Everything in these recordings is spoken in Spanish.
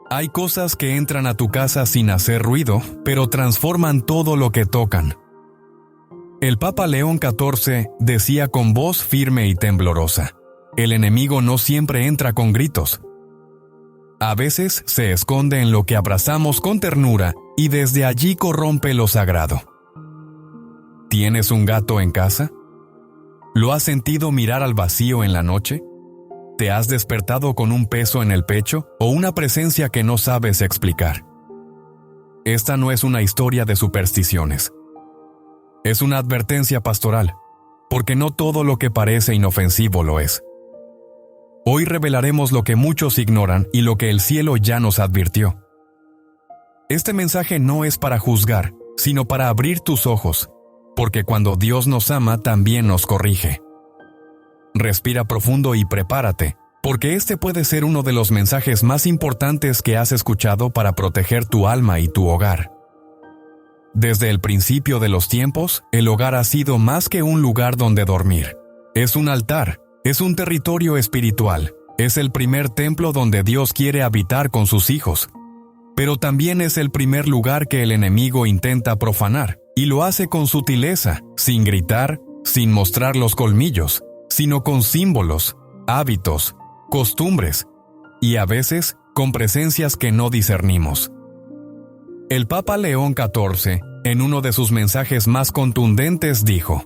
Hay cosas que entran a tu casa sin hacer ruido, pero transforman todo lo que tocan. El Papa León XIV decía con voz firme y temblorosa: el enemigo no siempre entra con gritos. A veces se esconde en lo que abrazamos con ternura y desde allí corrompe lo sagrado. ¿Tienes un gato en casa? ¿Lo has sentido mirar al vacío en la noche? ¿Te has despertado con un peso en el pecho o una presencia que no sabes explicar? Esta no es una historia de supersticiones. Es una advertencia pastoral, porque no todo lo que parece inofensivo lo es. Hoy revelaremos lo que muchos ignoran y lo que el cielo ya nos advirtió. Este mensaje no es para juzgar, sino para abrir tus ojos, porque cuando Dios nos ama también nos corrige. Respira profundo y prepárate, porque este puede ser uno de los mensajes más importantes que has escuchado para proteger tu alma y tu hogar. Desde el principio de los tiempos, el hogar ha sido más que un lugar donde dormir. Es un altar, es un territorio espiritual, es el primer templo donde Dios quiere habitar con sus hijos. Pero también es el primer lugar que el enemigo intenta profanar, y lo hace con sutileza, sin gritar, sin mostrar los colmillos, sino con símbolos, hábitos, costumbres, y a veces con presencias que no discernimos. El Papa León XIV, en uno de sus mensajes más contundentes, dijo: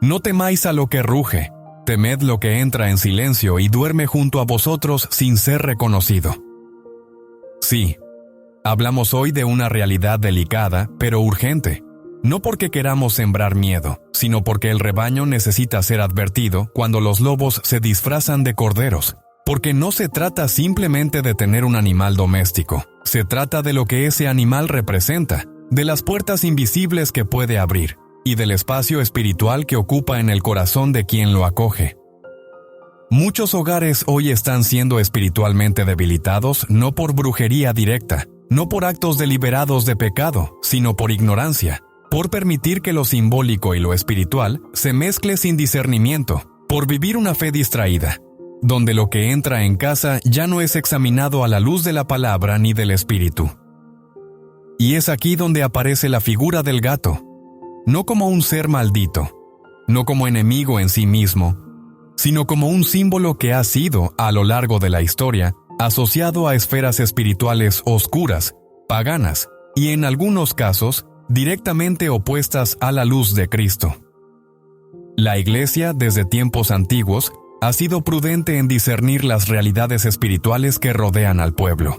«No temáis a lo que ruge, temed lo que entra en silencio y duerme junto a vosotros sin ser reconocido». Sí, hablamos hoy de una realidad delicada, pero urgente. No porque queramos sembrar miedo, sino porque el rebaño necesita ser advertido cuando los lobos se disfrazan de corderos. Porque no se trata simplemente de tener un animal doméstico, se trata de lo que ese animal representa, de las puertas invisibles que puede abrir, y del espacio espiritual que ocupa en el corazón de quien lo acoge. Muchos hogares hoy están siendo espiritualmente debilitados no por brujería directa, no por actos deliberados de pecado, sino por ignorancia. Por permitir que lo simbólico y lo espiritual se mezcle sin discernimiento, por vivir una fe distraída, donde lo que entra en casa ya no es examinado a la luz de la palabra ni del espíritu. Y es aquí donde aparece la figura del gato, no como un ser maldito, no como enemigo en sí mismo, sino como un símbolo que ha sido, a lo largo de la historia, asociado a esferas espirituales oscuras, paganas, y en algunos casos, directamente opuestas a la luz de Cristo. La Iglesia, desde tiempos antiguos, ha sido prudente en discernir las realidades espirituales que rodean al pueblo.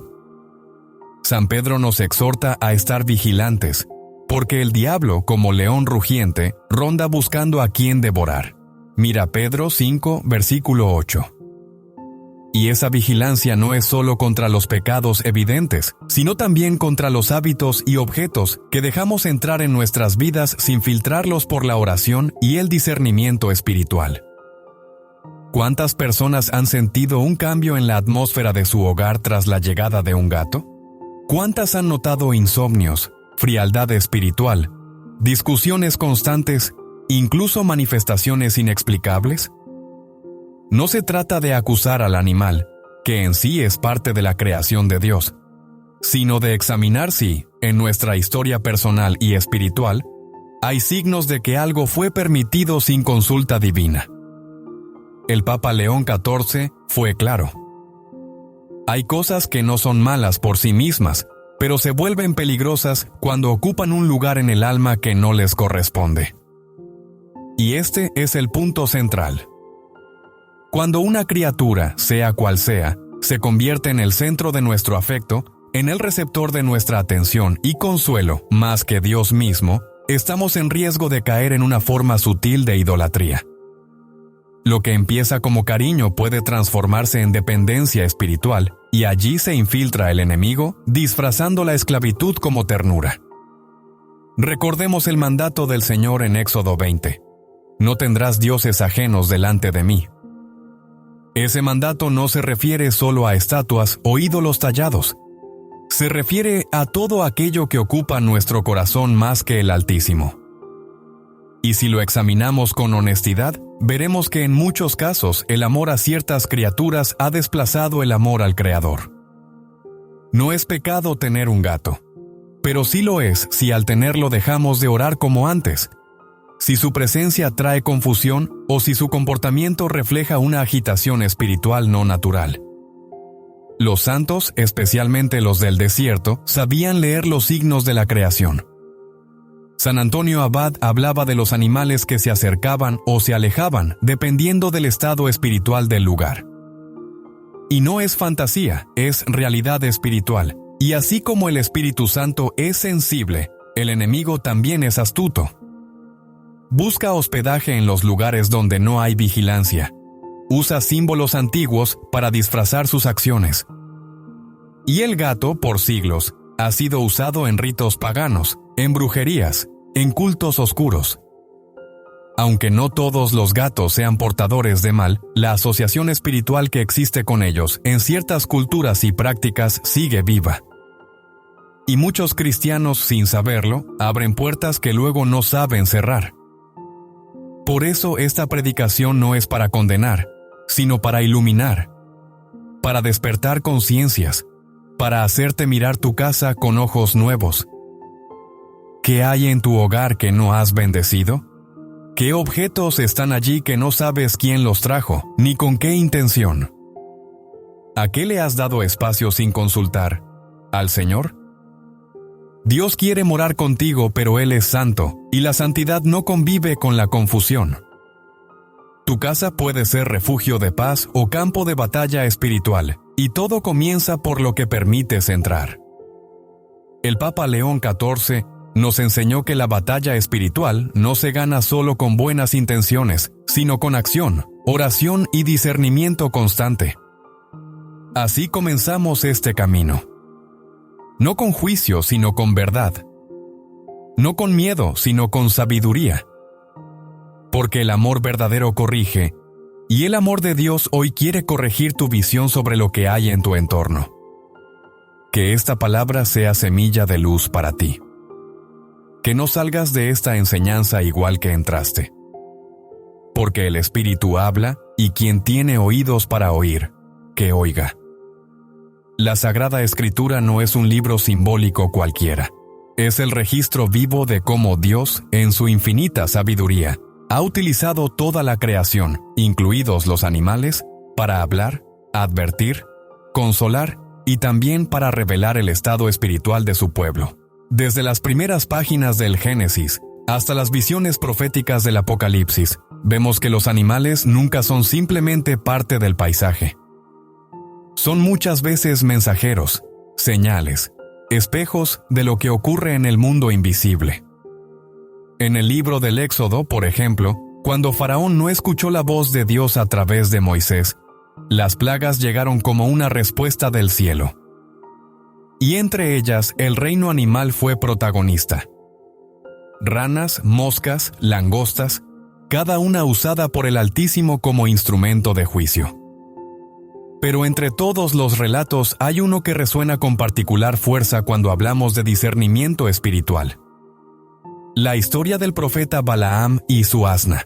San Pedro nos exhorta a estar vigilantes, porque el diablo, como león rugiente, ronda buscando a quien devorar. Mira Pedro 5, versículo 8. Y esa vigilancia no es solo contra los pecados evidentes, sino también contra los hábitos y objetos que dejamos entrar en nuestras vidas sin filtrarlos por la oración y el discernimiento espiritual. ¿Cuántas personas han sentido un cambio en la atmósfera de su hogar tras la llegada de un gato? ¿Cuántas han notado insomnios, frialdad espiritual, discusiones constantes, incluso manifestaciones inexplicables? No se trata de acusar al animal, que en sí es parte de la creación de Dios, sino de examinar si, en nuestra historia personal y espiritual, hay signos de que algo fue permitido sin consulta divina. El Papa León XIV fue claro. Hay cosas que no son malas por sí mismas, pero se vuelven peligrosas cuando ocupan un lugar en el alma que no les corresponde. Y este es el punto central. Cuando una criatura, sea cual sea, se convierte en el centro de nuestro afecto, en el receptor de nuestra atención y consuelo más que Dios mismo, estamos en riesgo de caer en una forma sutil de idolatría. Lo que empieza como cariño puede transformarse en dependencia espiritual, y allí se infiltra el enemigo, disfrazando la esclavitud como ternura. Recordemos el mandato del Señor en Éxodo 20. No tendrás dioses ajenos delante de mí. Ese mandato no se refiere solo a estatuas o ídolos tallados. Se refiere a todo aquello que ocupa nuestro corazón más que el Altísimo. Y si lo examinamos con honestidad, veremos que en muchos casos el amor a ciertas criaturas ha desplazado el amor al Creador. No es pecado tener un gato, pero sí lo es si al tenerlo dejamos de orar como antes, si su presencia trae confusión o si su comportamiento refleja una agitación espiritual no natural. Los santos, especialmente los del desierto, sabían leer los signos de la creación. San Antonio Abad hablaba de los animales que se acercaban o se alejaban dependiendo del estado espiritual del lugar. Y no es fantasía, es realidad espiritual. Y así como el Espíritu Santo es sensible, el enemigo también es astuto. Busca hospedaje en los lugares donde no hay vigilancia. Usa símbolos antiguos para disfrazar sus acciones. Y el gato, por siglos, ha sido usado en ritos paganos, en brujerías, en cultos oscuros. Aunque no todos los gatos sean portadores de mal, la asociación espiritual que existe con ellos en ciertas culturas y prácticas sigue viva. Y muchos cristianos, sin saberlo, abren puertas que luego no saben cerrar. Por eso esta predicación no es para condenar, sino para iluminar, para despertar conciencias, para hacerte mirar tu casa con ojos nuevos. ¿Qué hay en tu hogar que no has bendecido? ¿Qué objetos están allí que no sabes quién los trajo, ni con qué intención? ¿A qué le has dado espacio sin consultar? ¿Al Señor? Dios quiere morar contigo, pero Él es santo, y la santidad no convive con la confusión. Tu casa puede ser refugio de paz o campo de batalla espiritual, y todo comienza por lo que permites entrar. El Papa León XIV nos enseñó que la batalla espiritual no se gana solo con buenas intenciones, sino con acción, oración y discernimiento constante. Así comenzamos este camino. No con juicio, sino con verdad. No con miedo, sino con sabiduría. Porque el amor verdadero corrige, y el amor de Dios hoy quiere corregir tu visión sobre lo que hay en tu entorno. Que esta palabra sea semilla de luz para ti. Que no salgas de esta enseñanza igual que entraste. Porque el Espíritu habla, y quien tiene oídos para oír, que oiga. La Sagrada Escritura no es un libro simbólico cualquiera. Es el registro vivo de cómo Dios, en su infinita sabiduría, ha utilizado toda la creación, incluidos los animales, para hablar, advertir, consolar y también para revelar el estado espiritual de su pueblo. Desde las primeras páginas del Génesis hasta las visiones proféticas del Apocalipsis, vemos que los animales nunca son simplemente parte del paisaje. Son muchas veces mensajeros, señales, espejos de lo que ocurre en el mundo invisible. En el libro del Éxodo, por ejemplo, cuando Faraón no escuchó la voz de Dios a través de Moisés, las plagas llegaron como una respuesta del cielo. Y entre ellas, el reino animal fue protagonista. Ranas, moscas, langostas, cada una usada por el Altísimo como instrumento de juicio. Pero entre todos los relatos hay uno que resuena con particular fuerza cuando hablamos de discernimiento espiritual. La historia del profeta Balaam y su asna.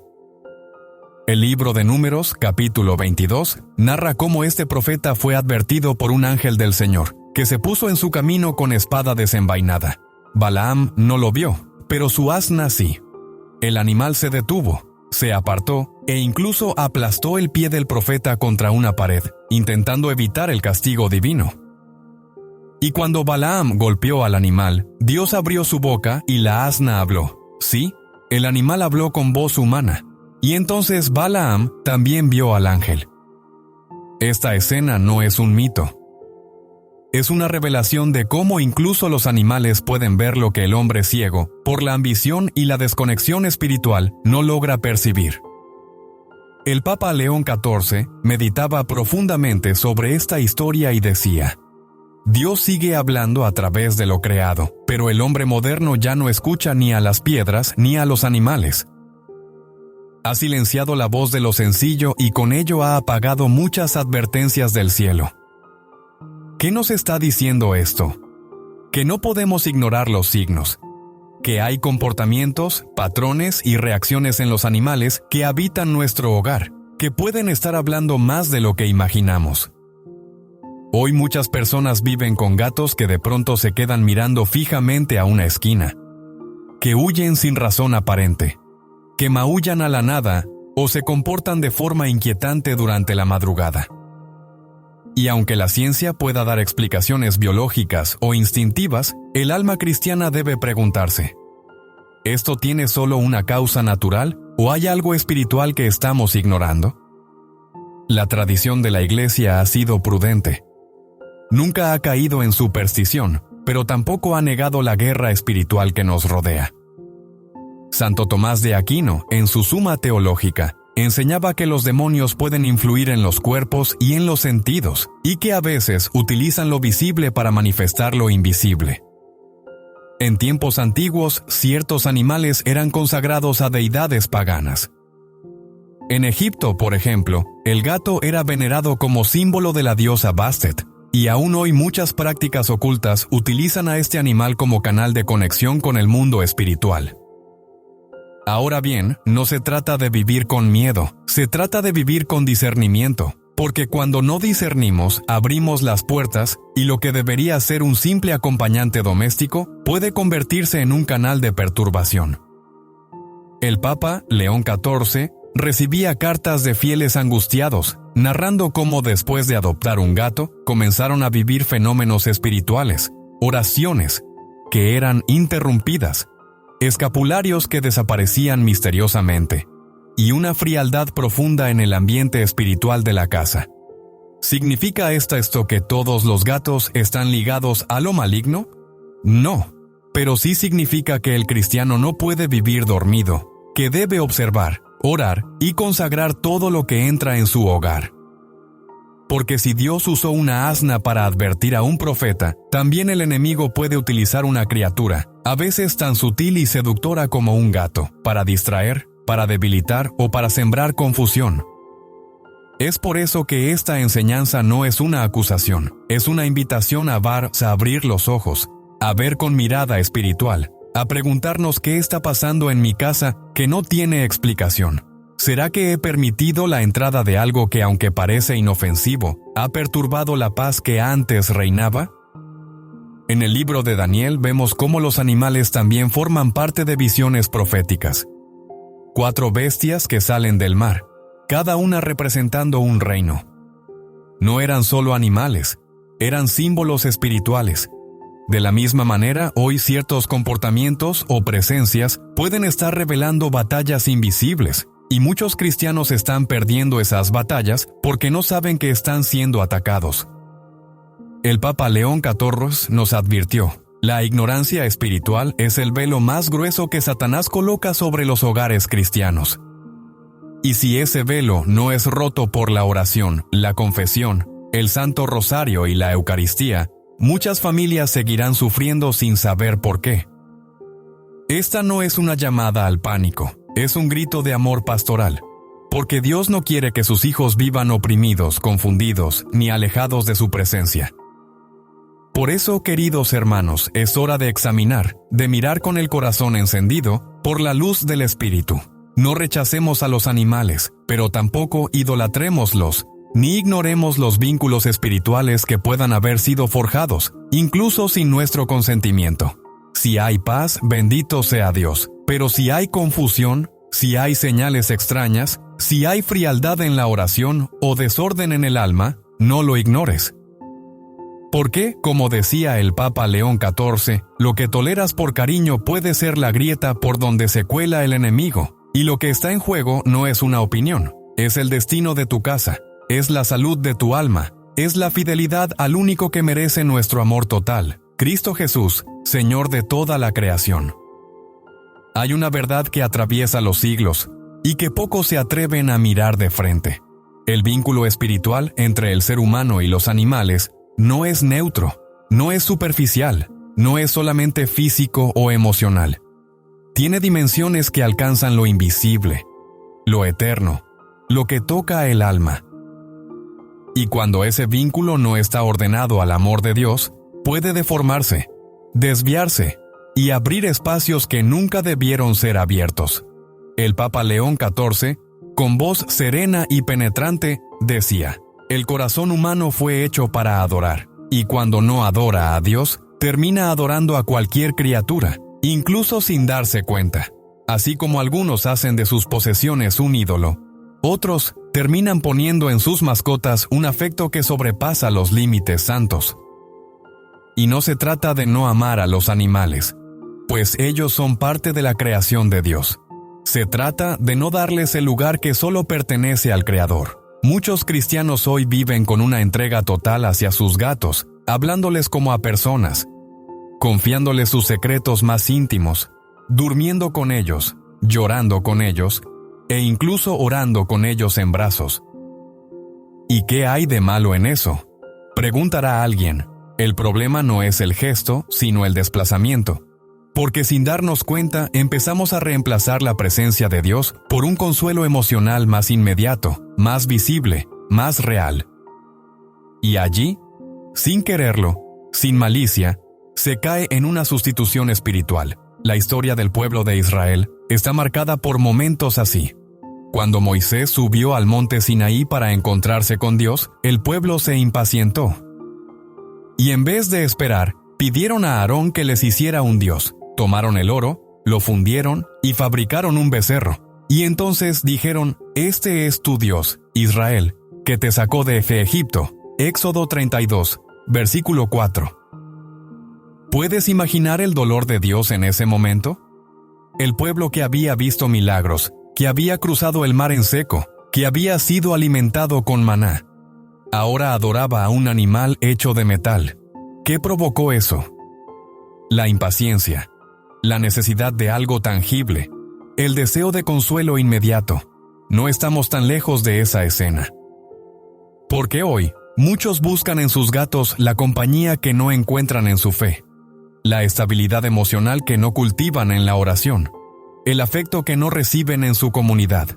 El libro de Números, capítulo 22, narra cómo este profeta fue advertido por un ángel del Señor, que se puso en su camino con espada desenvainada. Balaam no lo vio, pero su asna sí. El animal se detuvo, se apartó e incluso aplastó el pie del profeta contra una pared, intentando evitar el castigo divino. Y cuando Balaam golpeó al animal, Dios abrió su boca y la asna habló. Sí, el animal habló con voz humana. Y entonces Balaam también vio al ángel. Esta escena no es un mito. Es una revelación de cómo incluso los animales pueden ver lo que el hombre ciego, por la ambición y la desconexión espiritual, no logra percibir. El Papa León XIV meditaba profundamente sobre esta historia y decía: Dios sigue hablando a través de lo creado, pero el hombre moderno ya no escucha ni a las piedras ni a los animales. Ha silenciado la voz de lo sencillo y con ello ha apagado muchas advertencias del cielo. ¿Qué nos está diciendo esto? Que no podemos ignorar los signos, que hay comportamientos, patrones y reacciones en los animales que habitan nuestro hogar, que pueden estar hablando más de lo que imaginamos. Hoy muchas personas viven con gatos que de pronto se quedan mirando fijamente a una esquina, que huyen sin razón aparente, que maullan a la nada o se comportan de forma inquietante durante la madrugada. Y aunque la ciencia pueda dar explicaciones biológicas o instintivas, el alma cristiana debe preguntarse: ¿esto tiene solo una causa natural o hay algo espiritual que estamos ignorando? La tradición de la Iglesia ha sido prudente. Nunca ha caído en superstición, pero tampoco ha negado la guerra espiritual que nos rodea. Santo Tomás de Aquino, en su Suma Teológica, enseñaba que los demonios pueden influir en los cuerpos y en los sentidos, y que a veces utilizan lo visible para manifestar lo invisible. En tiempos antiguos, ciertos animales eran consagrados a deidades paganas. En Egipto, por ejemplo, el gato era venerado como símbolo de la diosa Bastet, y aún hoy muchas prácticas ocultas utilizan a este animal como canal de conexión con el mundo espiritual. Ahora bien, no se trata de vivir con miedo, se trata de vivir con discernimiento, porque cuando no discernimos, abrimos las puertas y lo que debería ser un simple acompañante doméstico puede convertirse en un canal de perturbación. El Papa, León XIV, recibía cartas de fieles angustiados, narrando cómo después de adoptar un gato, comenzaron a vivir fenómenos espirituales, oraciones, que eran interrumpidas, escapularios que desaparecían misteriosamente, y una frialdad profunda en el ambiente espiritual de la casa. ¿Significa esto que todos los gatos están ligados a lo maligno? No, pero sí significa que el cristiano no puede vivir dormido, que debe observar, orar y consagrar todo lo que entra en su hogar. Porque si Dios usó una asna para advertir a un profeta, también el enemigo puede utilizar una criatura, a veces tan sutil y seductora como un gato, para distraer, para debilitar o para sembrar confusión. Es por eso que esta enseñanza no es una acusación, es una invitación a abrir los ojos, a ver con mirada espiritual, a preguntarnos qué está pasando en mi casa que no tiene explicación. ¿Será que he permitido la entrada de algo que, aunque parece inofensivo, ha perturbado la paz que antes reinaba? En el libro de Daniel vemos cómo los animales también forman parte de visiones proféticas. 4 bestias que salen del mar, cada una representando un reino. No eran solo animales, eran símbolos espirituales. De la misma manera, hoy ciertos comportamientos o presencias pueden estar revelando batallas invisibles, y muchos cristianos están perdiendo esas batallas porque no saben que están siendo atacados. El Papa León XIV nos advirtió: la ignorancia espiritual es el velo más grueso que Satanás coloca sobre los hogares cristianos. Y si ese velo no es roto por la oración, la confesión, el Santo Rosario y la Eucaristía, muchas familias seguirán sufriendo sin saber por qué. Esta no es una llamada al pánico, es un grito de amor pastoral, porque Dios no quiere que sus hijos vivan oprimidos, confundidos, ni alejados de su presencia. Por eso, queridos hermanos, es hora de examinar, de mirar con el corazón encendido, por la luz del Espíritu. No rechacemos a los animales, pero tampoco idolatrémoslos, ni ignoremos los vínculos espirituales que puedan haber sido forjados, incluso sin nuestro consentimiento. Si hay paz, bendito sea Dios, pero si hay confusión, si hay señales extrañas, si hay frialdad en la oración o desorden en el alma, no lo ignores. Porque, como decía el Papa León XIV, lo que toleras por cariño puede ser la grieta por donde se cuela el enemigo, y lo que está en juego no es una opinión, es el destino de tu casa, es la salud de tu alma, es la fidelidad al único que merece nuestro amor total, Cristo Jesús, Señor de toda la creación. Hay una verdad que atraviesa los siglos, y que pocos se atreven a mirar de frente. El vínculo espiritual entre el ser humano y los animales no es neutro, no es superficial, no es solamente físico o emocional. Tiene dimensiones que alcanzan lo invisible, lo eterno, lo que toca el alma. Y cuando ese vínculo no está ordenado al amor de Dios, puede deformarse, desviarse y abrir espacios que nunca debieron ser abiertos. El Papa León XIV, con voz serena y penetrante, decía: El corazón humano fue hecho para adorar, y cuando no adora a Dios, termina adorando a cualquier criatura, incluso sin darse cuenta. Así como algunos hacen de sus posesiones un ídolo, otros terminan poniendo en sus mascotas un afecto que sobrepasa los límites santos. Y no se trata de no amar a los animales, pues ellos son parte de la creación de Dios. Se trata de no darles el lugar que solo pertenece al Creador. Muchos cristianos hoy viven con una entrega total hacia sus gatos, hablándoles como a personas, confiándoles sus secretos más íntimos, durmiendo con ellos, llorando con ellos, e incluso orando con ellos en brazos. ¿Y qué hay de malo en eso? Preguntará alguien. El problema no es el gesto, sino el desplazamiento. Porque sin darnos cuenta empezamos a reemplazar la presencia de Dios por un consuelo emocional más inmediato, más visible, más real. Y allí, sin quererlo, sin malicia, se cae en una sustitución espiritual. La historia del pueblo de Israel está marcada por momentos así. Cuando Moisés subió al monte Sinaí para encontrarse con Dios, el pueblo se impacientó. Y en vez de esperar, pidieron a Aarón que les hiciera un dios. Tomaron el oro, lo fundieron y fabricaron un becerro. Y entonces dijeron: «Este es tu Dios, Israel, que te sacó de Egipto». Éxodo 32, versículo 4. ¿Puedes imaginar el dolor de Dios en ese momento? El pueblo que había visto milagros, que había cruzado el mar en seco, que había sido alimentado con maná, ahora adoraba a un animal hecho de metal. ¿Qué provocó eso? La impaciencia, la necesidad de algo tangible, el deseo de consuelo inmediato. No estamos tan lejos de esa escena. Porque hoy, muchos buscan en sus gatos la compañía que no encuentran en su fe, la estabilidad emocional que no cultivan en la oración, el afecto que no reciben en su comunidad.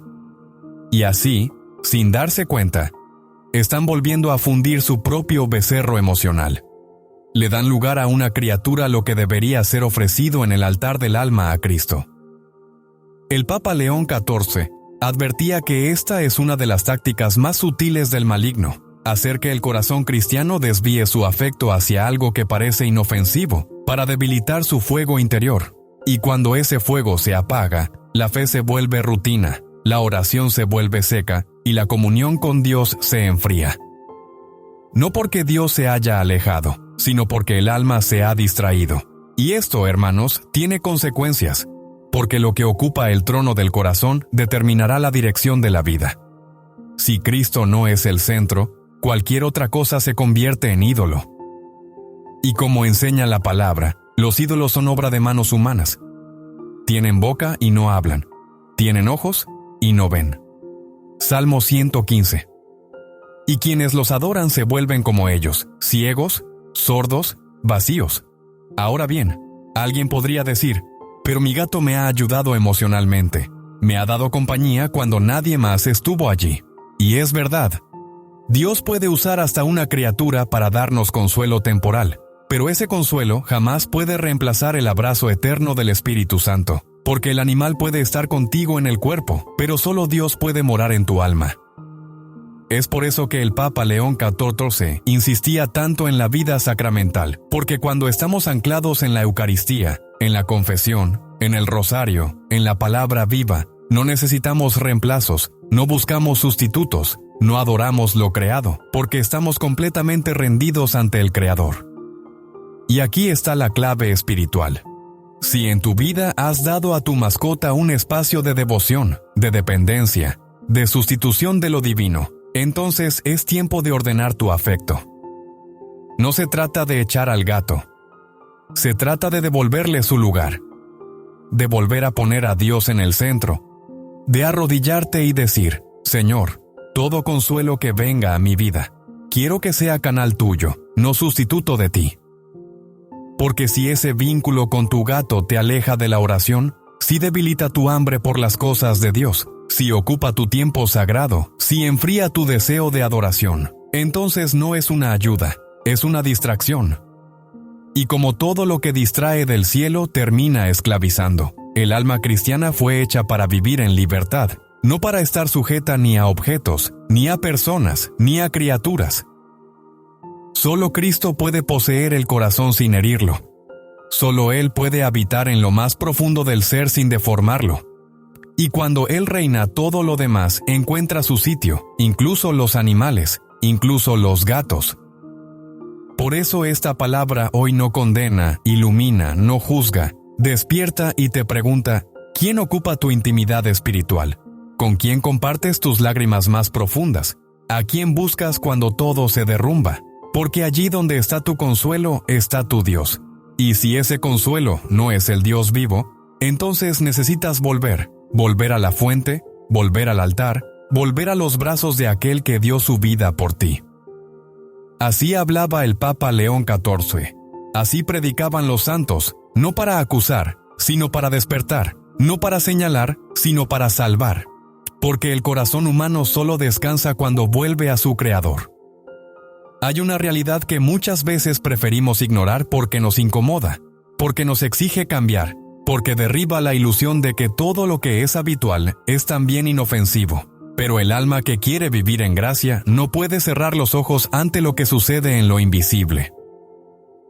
Y así, sin darse cuenta, están volviendo a fundir su propio becerro emocional. Le dan lugar a una criatura lo que debería ser ofrecido en el altar del alma a Cristo. El Papa León XIV advertía que esta es una de las tácticas más sutiles del maligno, hacer que el corazón cristiano desvíe su afecto hacia algo que parece inofensivo, para debilitar su fuego interior. Y cuando ese fuego se apaga, la fe se vuelve rutina, la oración se vuelve seca y la comunión con Dios se enfría. No porque Dios se haya alejado, sino porque el alma se ha distraído. Y esto, hermanos, tiene consecuencias, porque lo que ocupa el trono del corazón determinará la dirección de la vida. Si Cristo no es el centro, cualquier otra cosa se convierte en ídolo. Y como enseña la palabra, los ídolos son obra de manos humanas. Tienen boca y no hablan. Tienen ojos y no ven. Salmo 115. Y quienes los adoran se vuelven como ellos, ciegos, sordos, vacíos. Ahora bien, alguien podría decir: «Pero mi gato me ha ayudado emocionalmente. Me ha dado compañía cuando nadie más estuvo allí». Y es verdad. Dios puede usar hasta una criatura para darnos consuelo temporal, pero ese consuelo jamás puede reemplazar el abrazo eterno del Espíritu Santo, porque el animal puede estar contigo en el cuerpo, pero solo Dios puede morar en tu alma. Es por eso que el Papa León XIV insistía tanto en la vida sacramental, porque cuando estamos anclados en la Eucaristía, en la confesión, en el rosario, en la palabra viva, no necesitamos reemplazos, no buscamos sustitutos, no adoramos lo creado, porque estamos completamente rendidos ante el Creador. Y aquí está la clave espiritual. Si en tu vida has dado a tu mascota un espacio de devoción, de dependencia, de sustitución de lo divino, entonces es tiempo de ordenar tu afecto. No se trata de echar al gato. Se trata de devolverle su lugar. De volver a poner a Dios en el centro. De arrodillarte y decir: «Señor, todo consuelo que venga a mi vida, quiero que sea canal tuyo, no sustituto de ti». Porque si ese vínculo con tu gato te aleja de la oración, si debilita tu hambre por las cosas de Dios, si ocupa tu tiempo sagrado, si enfría tu deseo de adoración, entonces no es una ayuda, es una distracción. Y como todo lo que distrae del cielo termina esclavizando, el alma cristiana fue hecha para vivir en libertad, no para estar sujeta ni a objetos, ni a personas, ni a criaturas. Solo Cristo puede poseer el corazón sin herirlo. Solo Él puede habitar en lo más profundo del ser sin deformarlo. Y cuando Él reina, todo lo demás encuentra su sitio, incluso los animales, incluso los gatos. Por eso esta palabra hoy no condena, ilumina, no juzga, despierta y te pregunta, ¿quién ocupa tu intimidad espiritual? ¿Con quién compartes tus lágrimas más profundas? ¿A quién buscas cuando todo se derrumba? Porque allí donde está tu consuelo, está tu Dios. Y si ese consuelo no es el Dios vivo, entonces necesitas volver a la fuente, volver al altar, volver a los brazos de aquel que dio su vida por ti. Así hablaba el Papa León XIV. Así predicaban los santos, no para acusar, sino para despertar, no para señalar, sino para salvar. Porque el corazón humano solo descansa cuando vuelve a su Creador. Hay una realidad que muchas veces preferimos ignorar porque nos incomoda, porque nos exige cambiar, porque derriba la ilusión de que todo lo que es habitual es también inofensivo. Pero el alma que quiere vivir en gracia no puede cerrar los ojos ante lo que sucede en lo invisible.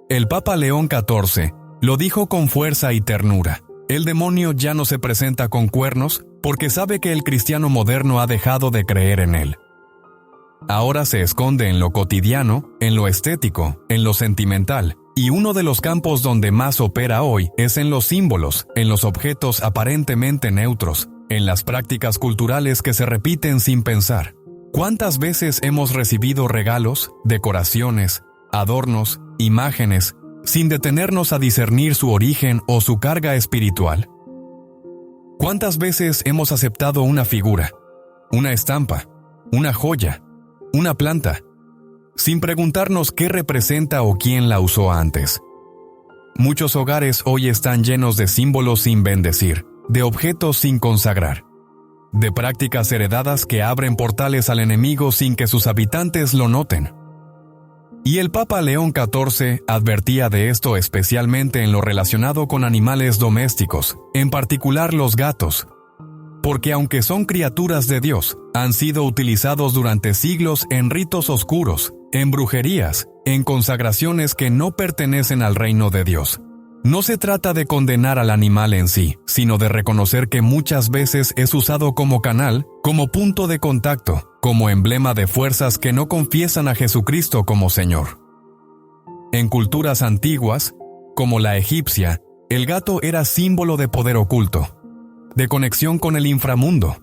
El Papa León XIV lo dijo con fuerza y ternura. El demonio ya no se presenta con cuernos porque sabe que el cristiano moderno ha dejado de creer en él. Ahora se esconde en lo cotidiano, en lo estético, en lo sentimental, y uno de los campos donde más opera hoy es en los símbolos, en los objetos aparentemente neutros, en las prácticas culturales que se repiten sin pensar. ¿Cuántas veces hemos recibido regalos, decoraciones, adornos, imágenes, sin detenernos a discernir su origen o su carga espiritual? ¿Cuántas veces hemos aceptado una figura, una estampa, una joya, una planta, sin preguntarnos qué representa o quién la usó antes? Muchos hogares hoy están llenos de símbolos sin bendecir, de objetos sin consagrar, de prácticas heredadas que abren portales al enemigo sin que sus habitantes lo noten. Y el Papa León XIV advertía de esto especialmente en lo relacionado con animales domésticos, en particular los gatos, porque aunque son criaturas de Dios, han sido utilizados durante siglos en ritos oscuros, en brujerías, en consagraciones que no pertenecen al reino de Dios. No se trata de condenar al animal en sí, sino de reconocer que muchas veces es usado como canal, como punto de contacto, como emblema de fuerzas que no confiesan a Jesucristo como Señor. En culturas antiguas, como la egipcia, el gato era símbolo de poder oculto, de conexión con el inframundo,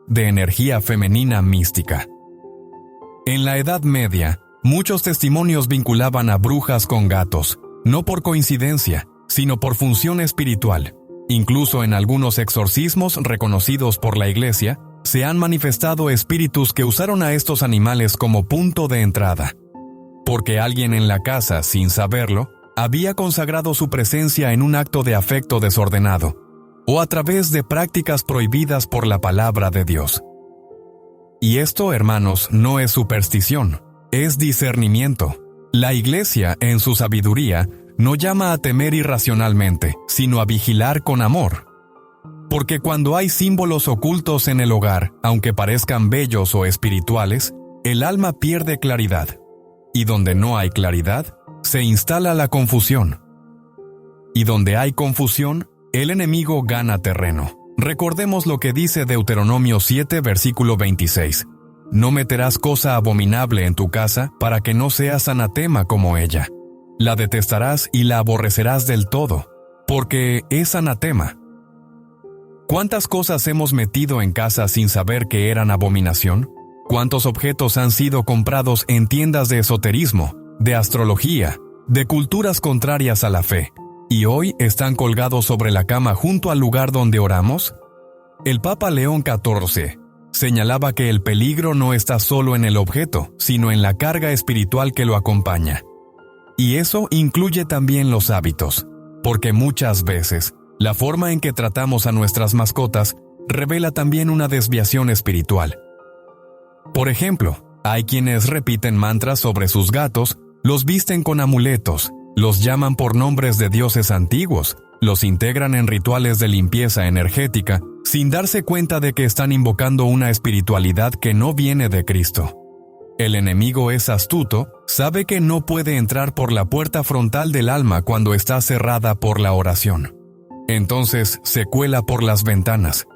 de energía femenina mística. En la Edad Media, muchos testimonios vinculaban a brujas con gatos, no por coincidencia, sino por función espiritual. Incluso en algunos exorcismos reconocidos por la Iglesia, se han manifestado espíritus que usaron a estos animales como punto de entrada. Porque alguien en la casa, sin saberlo, había consagrado su presencia en un acto de afecto desordenado, o a través de prácticas prohibidas por la palabra de Dios. Y esto, hermanos, no es superstición, es discernimiento. La Iglesia, en su sabiduría, no llama a temer irracionalmente, sino a vigilar con amor. Porque cuando hay símbolos ocultos en el hogar, aunque parezcan bellos o espirituales, el alma pierde claridad. Y donde no hay claridad, se instala la confusión. Y donde hay confusión, el enemigo gana terreno. Recordemos lo que dice Deuteronomio 7, versículo 26. No meterás cosa abominable en tu casa para que no seas anatema como ella. La detestarás y la aborrecerás del todo, porque es anatema. ¿Cuántas cosas hemos metido en casa sin saber que eran abominación? ¿Cuántos objetos han sido comprados en tiendas de esoterismo, de astrología, de culturas contrarias a la fe, y hoy están colgados sobre la cama junto al lugar donde oramos? El Papa León XIV señalaba que el peligro no está solo en el objeto, sino en la carga espiritual que lo acompaña. Y eso incluye también los hábitos, porque muchas veces la forma en que tratamos a nuestras mascotas revela también una desviación espiritual. Por ejemplo, hay quienes repiten mantras sobre sus gatos, los visten con amuletos, los llaman por nombres de dioses antiguos, los integran en rituales de limpieza energética sin darse cuenta de que están invocando una espiritualidad que no viene de Cristo. El enemigo es astuto, sabe que no puede entrar por la puerta frontal del alma cuando está cerrada por la oración. Entonces se cuela por las ventanas.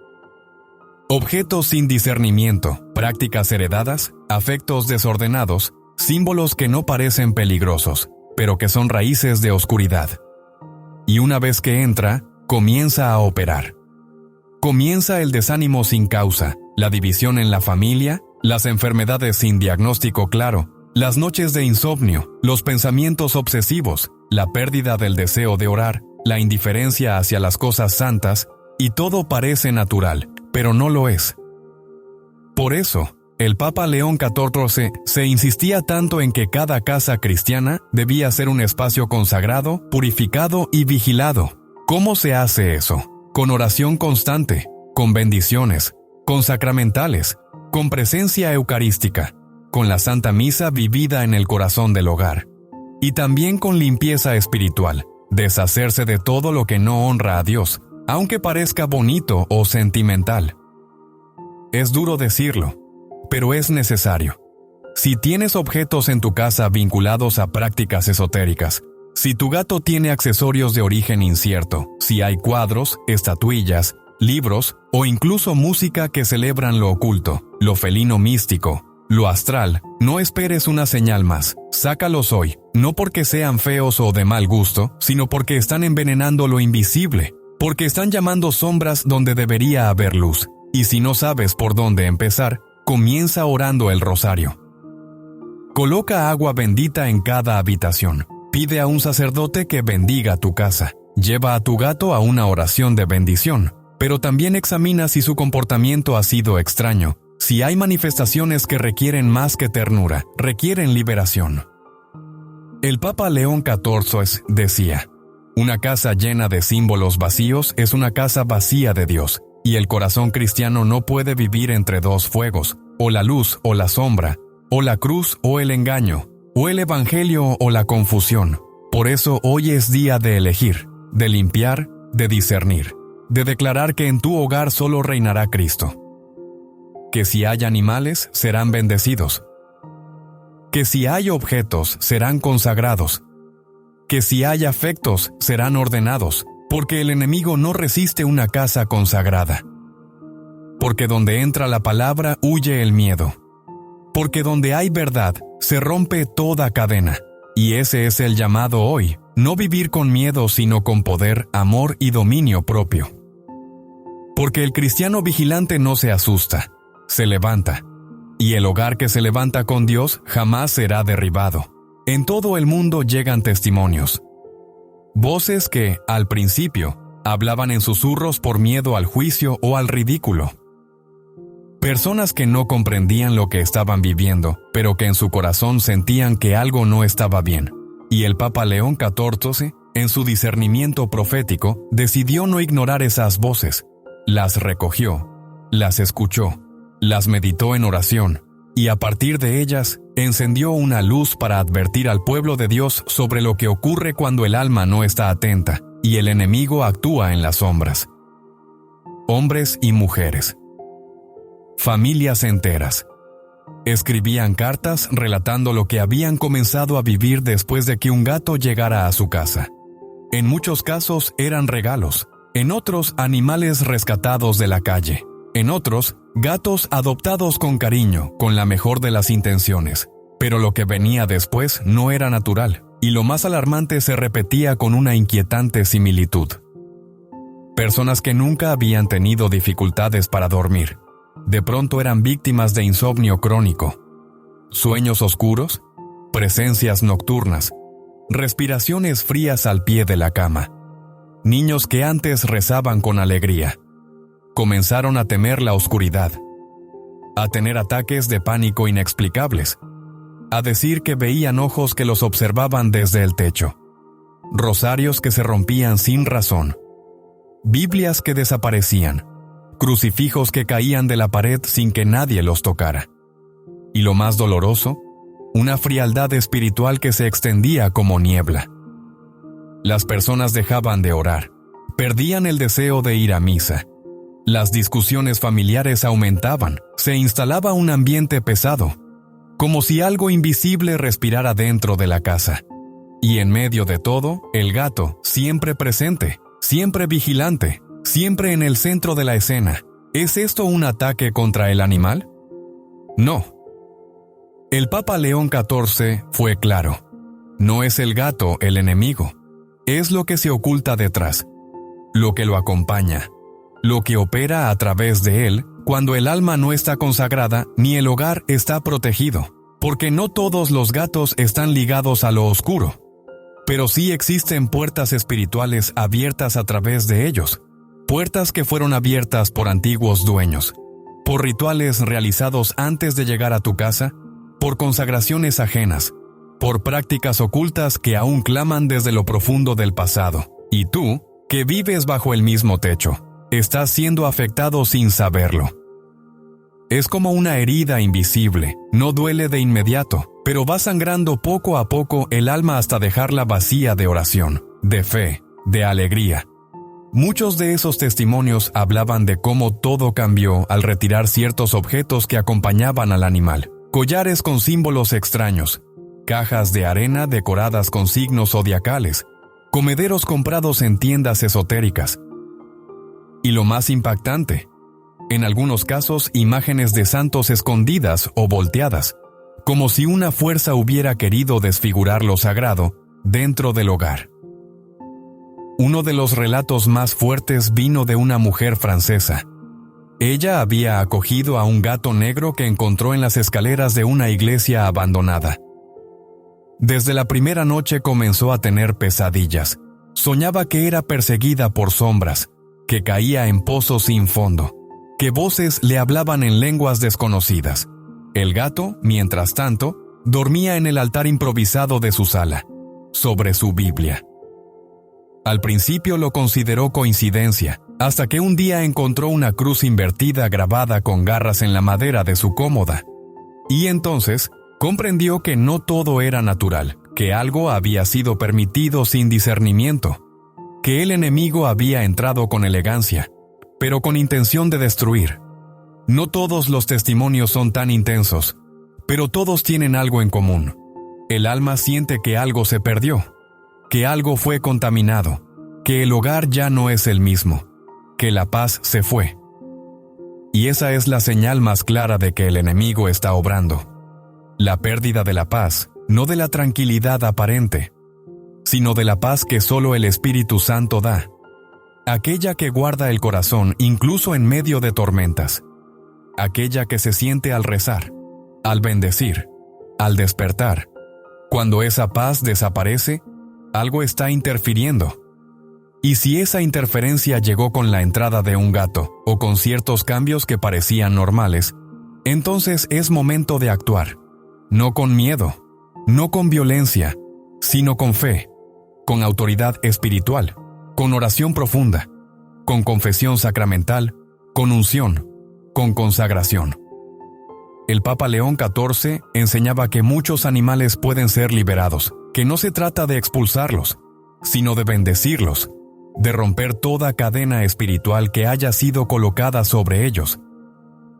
Objetos sin discernimiento, prácticas heredadas, afectos desordenados, símbolos que no parecen peligrosos, pero que son raíces de oscuridad. Y una vez que entra, comienza a operar. Comienza el desánimo sin causa, la división en la familia, las enfermedades sin diagnóstico claro, las noches de insomnio, los pensamientos obsesivos, la pérdida del deseo de orar, la indiferencia hacia las cosas santas, y todo parece natural, pero no lo es. Por eso, el Papa León XIV se insistía tanto en que cada casa cristiana debía ser un espacio consagrado, purificado y vigilado. ¿Cómo se hace eso? Con oración constante, con bendiciones, con sacramentales, con presencia eucarística, con la Santa Misa vivida en el corazón del hogar. Y también con limpieza espiritual, deshacerse de todo lo que no honra a Dios, aunque parezca bonito o sentimental. Es duro decirlo, pero es necesario. Si tienes objetos en tu casa vinculados a prácticas esotéricas, si tu gato tiene accesorios de origen incierto, si hay cuadros, estatuillas, libros o incluso música que celebran lo oculto, lo felino místico, lo astral, no esperes una señal más. Sácalos hoy, no porque sean feos o de mal gusto, sino porque están envenenando lo invisible, porque están llamando sombras donde debería haber luz. Y si no sabes por dónde empezar, comienza orando el rosario. Coloca agua bendita en cada habitación. Pide a un sacerdote que bendiga tu casa. Lleva a tu gato a una oración de bendición. Pero también examina si su comportamiento ha sido extraño, si hay manifestaciones que requieren más que ternura, requieren liberación. El Papa León XIV decía: una casa llena de símbolos vacíos es una casa vacía de Dios, y el corazón cristiano no puede vivir entre dos fuegos, o la luz o la sombra, o la cruz o el engaño, o el evangelio o la confusión. Por eso hoy es día de elegir, de limpiar, de discernir, de declarar que en tu hogar solo reinará Cristo. Que si hay animales, serán bendecidos. Que si hay objetos, serán consagrados. Que si hay afectos, serán ordenados, porque el enemigo no resiste una casa consagrada. Porque donde entra la palabra, huye el miedo. Porque donde hay verdad, se rompe toda cadena. Y ese es el llamado hoy, no vivir con miedo sino con poder, amor y dominio propio. Porque el cristiano vigilante no se asusta, se levanta. Y el hogar que se levanta con Dios jamás será derribado. En todo el mundo llegan testimonios. Voces que, al principio, hablaban en susurros por miedo al juicio o al ridículo. Personas que no comprendían lo que estaban viviendo, pero que en su corazón sentían que algo no estaba bien. Y el Papa León XIV, en su discernimiento profético, decidió no ignorar esas voces. Las recogió, las escuchó, las meditó en oración, y a partir de ellas, encendió una luz para advertir al pueblo de Dios sobre lo que ocurre cuando el alma no está atenta, y el enemigo actúa en las sombras. Hombres y mujeres. Familias enteras. Escribían cartas relatando lo que habían comenzado a vivir después de que un gato llegara a su casa. En muchos casos eran regalos, en otros animales rescatados de la calle, en otros gatos adoptados con cariño, con la mejor de las intenciones. Pero lo que venía después no era natural, y lo más alarmante se repetía con una inquietante similitud. Personas que nunca habían tenido dificultades para dormir, de pronto eran víctimas de insomnio crónico. Sueños oscuros, presencias nocturnas, respiraciones frías al pie de la cama. Niños que antes rezaban con alegría, comenzaron a temer la oscuridad, a tener ataques de pánico inexplicables, a decir que veían ojos que los observaban desde el techo, rosarios que se rompían sin razón, Biblias que desaparecían, crucifijos que caían de la pared sin que nadie los tocara. Y lo más doloroso, una frialdad espiritual que se extendía como niebla. Las personas dejaban de orar, perdían el deseo de ir a misa. Las discusiones familiares aumentaban, se instalaba un ambiente pesado, como si algo invisible respirara dentro de la casa. Y en medio de todo, el gato, siempre presente, siempre vigilante, siempre en el centro de la escena. ¿Es esto un ataque contra el animal? No. El Papa León XIV fue claro. No es el gato el enemigo, es lo que se oculta detrás, lo que lo acompaña, lo que opera a través de él cuando el alma no está consagrada ni el hogar está protegido, porque no todos los gatos están ligados a lo oscuro, pero sí existen puertas espirituales abiertas a través de ellos, puertas que fueron abiertas por antiguos dueños, por rituales realizados antes de llegar a tu casa, por consagraciones ajenas, por prácticas ocultas que aún claman desde lo profundo del pasado. Y tú, que vives bajo el mismo techo, estás siendo afectado sin saberlo. Es como una herida invisible, no duele de inmediato, pero va sangrando poco a poco el alma hasta dejarla vacía de oración, de fe, de alegría. Muchos de esos testimonios hablaban de cómo todo cambió al retirar ciertos objetos que acompañaban al animal. Collares con símbolos extraños, cajas de arena decoradas con signos zodiacales, comederos comprados en tiendas esotéricas. Y lo más impactante, en algunos casos imágenes de santos escondidas o volteadas, como si una fuerza hubiera querido desfigurar lo sagrado dentro del hogar. Uno de los relatos más fuertes vino de una mujer francesa. Ella había acogido a un gato negro que encontró en las escaleras de una iglesia abandonada. Desde la primera noche comenzó a tener pesadillas. Soñaba que era perseguida por sombras, que caía en pozos sin fondo, que voces le hablaban en lenguas desconocidas. El gato, mientras tanto, dormía en el altar improvisado de su sala, sobre su Biblia. Al principio lo consideró coincidencia, hasta que un día encontró una cruz invertida grabada con garras en la madera de su cómoda. Y entonces comprendió que no todo era natural, que algo había sido permitido sin discernimiento, que el enemigo había entrado con elegancia, pero con intención de destruir. No todos los testimonios son tan intensos, pero todos tienen algo en común. El alma siente que algo se perdió, que algo fue contaminado, que el hogar ya no es el mismo, que la paz se fue. Y esa es la señal más clara de que el enemigo está obrando. La pérdida de la paz, no de la tranquilidad aparente, sino de la paz que solo el Espíritu Santo da, aquella que guarda el corazón incluso en medio de tormentas, aquella que se siente al rezar, al bendecir, al despertar. Cuando esa paz desaparece, algo está interfiriendo. Y si esa interferencia llegó con la entrada de un gato o con ciertos cambios que parecían normales, entonces es momento de actuar. No con miedo, no con violencia, sino con fe, con autoridad espiritual, con oración profunda, con confesión sacramental, con unción, con consagración. El Papa León XIV enseñaba que muchos animales pueden ser liberados, que no se trata de expulsarlos, sino de bendecirlos, de romper toda cadena espiritual que haya sido colocada sobre ellos,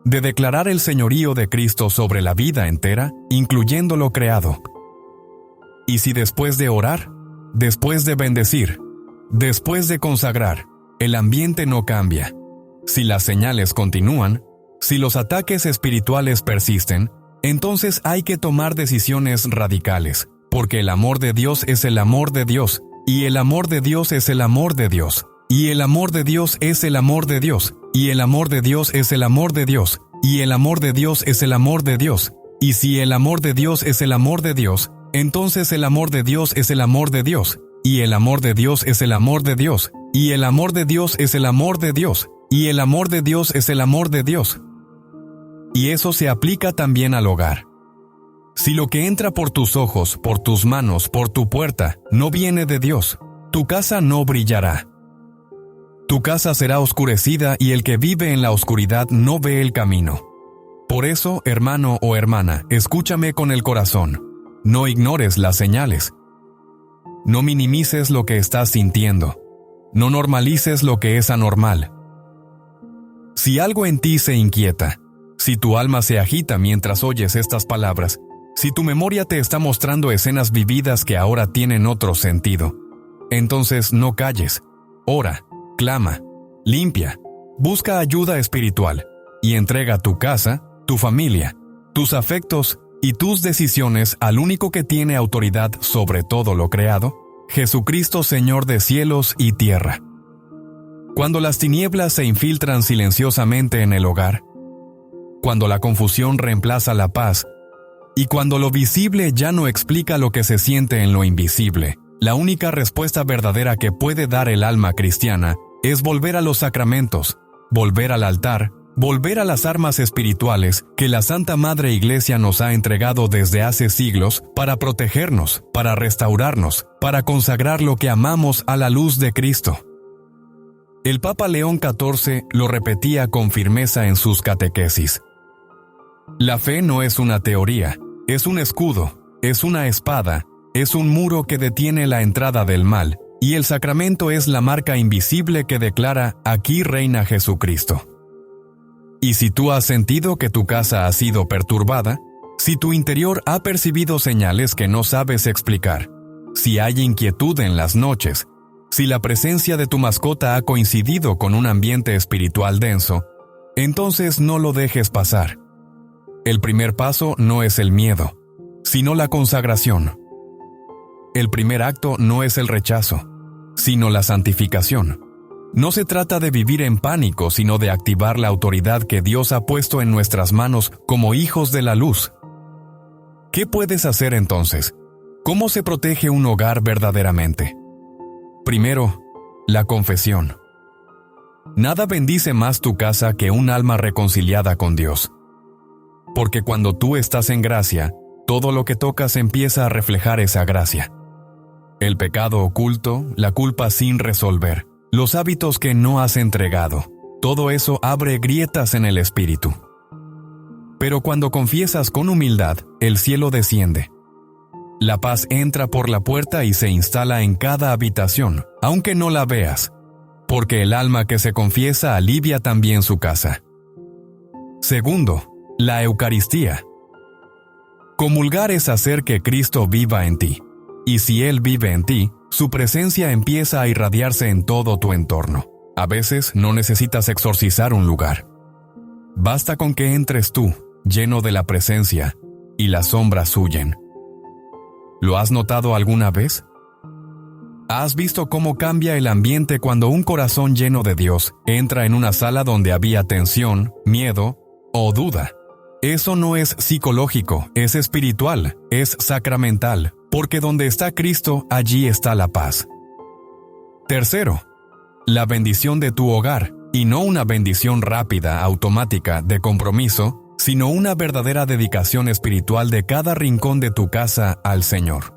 de declarar el señorío de Cristo sobre la vida entera, incluyendo lo creado. Y si después de orar, después de bendecir, después de consagrar, el ambiente no cambia, si las señales continúan, si los ataques espirituales persisten, entonces hay que tomar decisiones radicales, porque el amor de Dios es el amor de Dios, y el amor de Dios es el amor de Dios, y el amor de Dios es el amor de Dios, y el amor de Dios es el amor de Dios, y el amor de Dios es el amor de Dios. Y si el amor de Dios es el amor de Dios, entonces el amor de Dios es el amor de Dios, y el amor de Dios es el amor de Dios, y el amor de Dios es el amor de Dios, y el amor de Dios es el amor de Dios. Y eso se aplica también al hogar. Si lo que entra por tus ojos, por tus manos, por tu puerta, no viene de Dios, tu casa no brillará. Tu casa será oscurecida y el que vive en la oscuridad no ve el camino. Por eso, hermano o hermana, escúchame con el corazón. No ignores las señales. No minimices lo que estás sintiendo. No normalices lo que es anormal. Si algo en ti se inquieta, si tu alma se agita mientras oyes estas palabras, si tu memoria te está mostrando escenas vividas que ahora tienen otro sentido, entonces no calles, ora, clama, limpia, busca ayuda espiritual y entrega tu casa, tu familia, tus afectos y tus decisiones al único que tiene autoridad sobre todo lo creado, Jesucristo, Señor de cielos y tierra. Cuando las tinieblas se infiltran silenciosamente en el hogar, cuando la confusión reemplaza la paz, y cuando lo visible ya no explica lo que se siente en lo invisible, la única respuesta verdadera que puede dar el alma cristiana es volver a los sacramentos, volver al altar, volver a las armas espirituales que la Santa Madre Iglesia nos ha entregado desde hace siglos para protegernos, para restaurarnos, para consagrar lo que amamos a la luz de Cristo. El Papa León XIV lo repetía con firmeza en sus catequesis. La fe no es una teoría, es un escudo, es una espada, es un muro que detiene la entrada del mal, y el sacramento es la marca invisible que declara: aquí reina Jesucristo. Y si tú has sentido que tu casa ha sido perturbada, si tu interior ha percibido señales que no sabes explicar, si hay inquietud en las noches, si la presencia de tu mascota ha coincidido con un ambiente espiritual denso, entonces no lo dejes pasar. El primer paso no es el miedo, sino la consagración. El primer acto no es el rechazo, sino la santificación. No se trata de vivir en pánico, sino de activar la autoridad que Dios ha puesto en nuestras manos como hijos de la luz. ¿Qué puedes hacer entonces? ¿Cómo se protege un hogar verdaderamente? Primero, la confesión. Nada bendice más tu casa que un alma reconciliada con Dios. Porque cuando tú estás en gracia, todo lo que tocas empieza a reflejar esa gracia. El pecado oculto, la culpa sin resolver, los hábitos que no has entregado, todo eso abre grietas en el espíritu. Pero cuando confiesas con humildad, el cielo desciende. La paz entra por la puerta y se instala en cada habitación, aunque no la veas, porque el alma que se confiesa alivia también su casa. Segundo, la Eucaristía. Comulgar es hacer que Cristo viva en ti, y si Él vive en ti, su presencia empieza a irradiarse en todo tu entorno. A veces no necesitas exorcizar un lugar. Basta con que entres tú, lleno de la presencia, y las sombras huyen. ¿Lo has notado alguna vez? ¿Has visto cómo cambia el ambiente cuando un corazón lleno de Dios entra en una sala donde había tensión, miedo o duda? Eso no es psicológico, es espiritual, es sacramental, porque donde está Cristo, allí está la paz. Tercero, la bendición de tu hogar, y no una bendición rápida, automática, de compromiso, sino una verdadera dedicación espiritual de cada rincón de tu casa al Señor.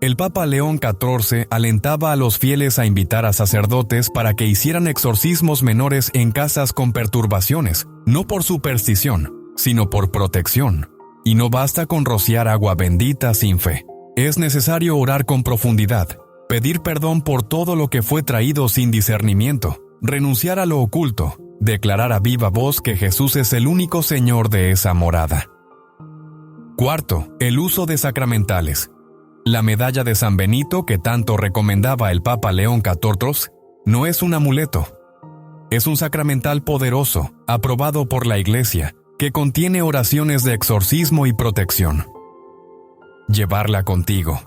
El Papa León XIV alentaba a los fieles a invitar a sacerdotes para que hicieran exorcismos menores en casas con perturbaciones, no por superstición, sino por protección. Y no basta con rociar agua bendita sin fe. Es necesario orar con profundidad, pedir perdón por todo lo que fue traído sin discernimiento, renunciar a lo oculto, declarar a viva voz que Jesús es el único Señor de esa morada. Cuarto, el uso de sacramentales. La medalla de San Benito que tanto recomendaba el Papa León XIV no es un amuleto. Es un sacramental poderoso, aprobado por la Iglesia, que contiene oraciones de exorcismo y protección. Llevarla contigo.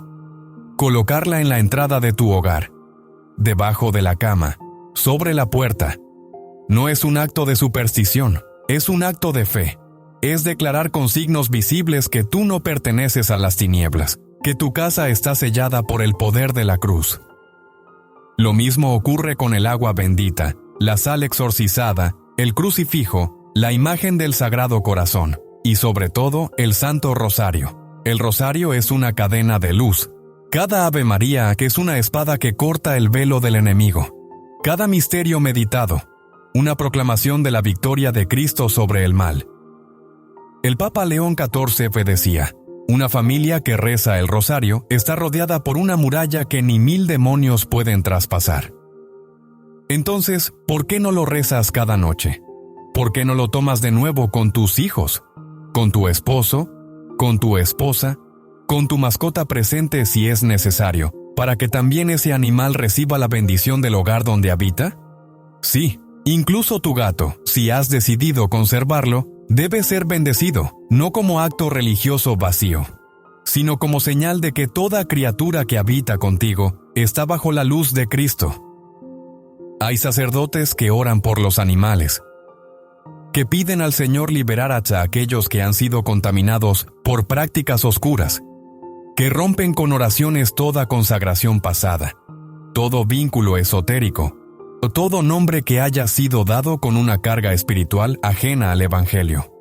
Colocarla en la entrada de tu hogar, debajo de la cama, sobre la puerta. No es un acto de superstición, es un acto de fe. Es declarar con signos visibles que tú no perteneces a las tinieblas, que tu casa está sellada por el poder de la cruz. Lo mismo ocurre con el agua bendita, la sal exorcizada, el crucifijo, la imagen del Sagrado Corazón, y sobre todo el Santo Rosario. El rosario es una cadena de luz. Cada Ave María que es una espada que corta el velo del enemigo. Cada misterio meditado, una proclamación de la victoria de Cristo sobre el mal. El Papa León XIV decía: una familia que reza el rosario está rodeada por una muralla que ni 1000 demonios pueden traspasar. Entonces, ¿por qué no lo rezas cada noche? ¿Por qué no lo tomas de nuevo con tus hijos, con tu esposo, con tu esposa, con tu mascota presente si es necesario, para que también ese animal reciba la bendición del hogar donde habita? Sí, incluso tu gato, si has decidido conservarlo, debe ser bendecido, no como acto religioso vacío, sino como señal de que toda criatura que habita contigo está bajo la luz de Cristo. Hay sacerdotes que oran por los animales, que piden al Señor liberar a aquellos que han sido contaminados por prácticas oscuras, que rompen con oraciones toda consagración pasada, todo vínculo esotérico, o todo nombre que haya sido dado con una carga espiritual ajena al Evangelio.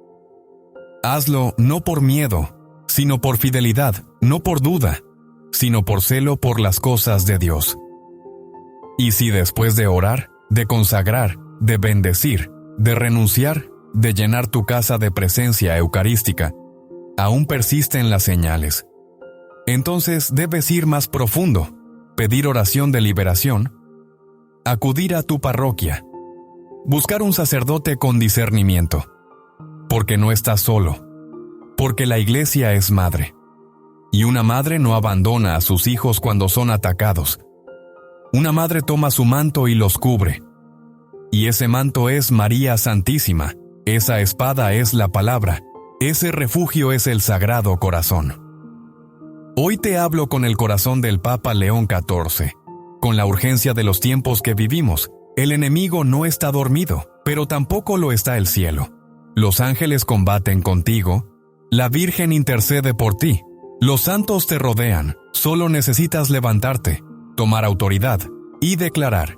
Hazlo no por miedo, sino por fidelidad, no por duda, sino por celo por las cosas de Dios. Y si después de orar, de consagrar, de bendecir, de renunciar, de llenar tu casa de presencia eucarística, aún persisten las señales, entonces debes ir más profundo, pedir oración de liberación, acudir a tu parroquia, buscar un sacerdote con discernimiento, porque no estás solo, porque la Iglesia es madre, y una madre no abandona a sus hijos cuando son atacados. Una madre toma su manto y los cubre, y ese manto es María Santísima, esa espada es la palabra, ese refugio es el Sagrado Corazón. Hoy te hablo con el corazón del Papa León XIV. Con la urgencia de los tiempos que vivimos, el enemigo no está dormido, pero tampoco lo está el cielo. Los ángeles combaten contigo, la Virgen intercede por ti, los santos te rodean, solo necesitas levantarte, tomar autoridad y declarar: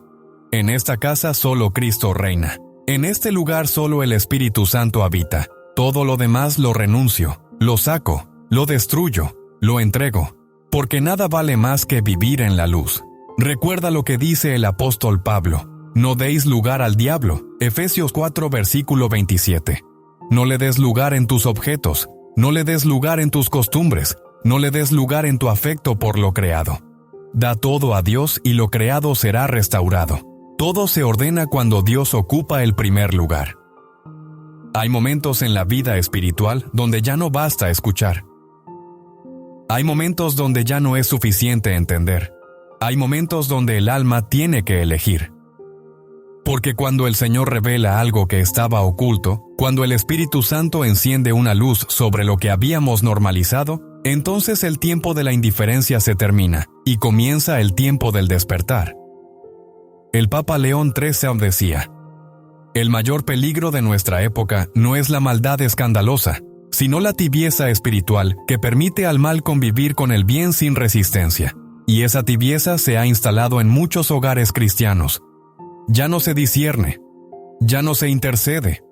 en esta casa solo Cristo reina, en este lugar solo el Espíritu Santo habita, todo lo demás lo renuncio, lo saco, lo destruyo, lo entrego, porque nada vale más que vivir en la luz. Recuerda lo que dice el apóstol Pablo: no deis lugar al diablo, Efesios 4 versículo 27. No le des lugar en tus objetos, no le des lugar en tus costumbres, no le des lugar en tu afecto por lo creado. Da todo a Dios y lo creado será restaurado. Todo se ordena cuando Dios ocupa el primer lugar. Hay momentos en la vida espiritual donde ya no basta escuchar. Hay momentos donde ya no es suficiente entender. Hay momentos donde el alma tiene que elegir. Porque cuando el Señor revela algo que estaba oculto, cuando el Espíritu Santo enciende una luz sobre lo que habíamos normalizado, entonces el tiempo de la indiferencia se termina y comienza el tiempo del despertar. El Papa León XIII decía: el mayor peligro de nuestra época no es la maldad escandalosa, sino la tibieza espiritual que permite al mal convivir con el bien sin resistencia. Y esa tibieza se ha instalado en muchos hogares cristianos. Ya no se discierne, ya no se intercede,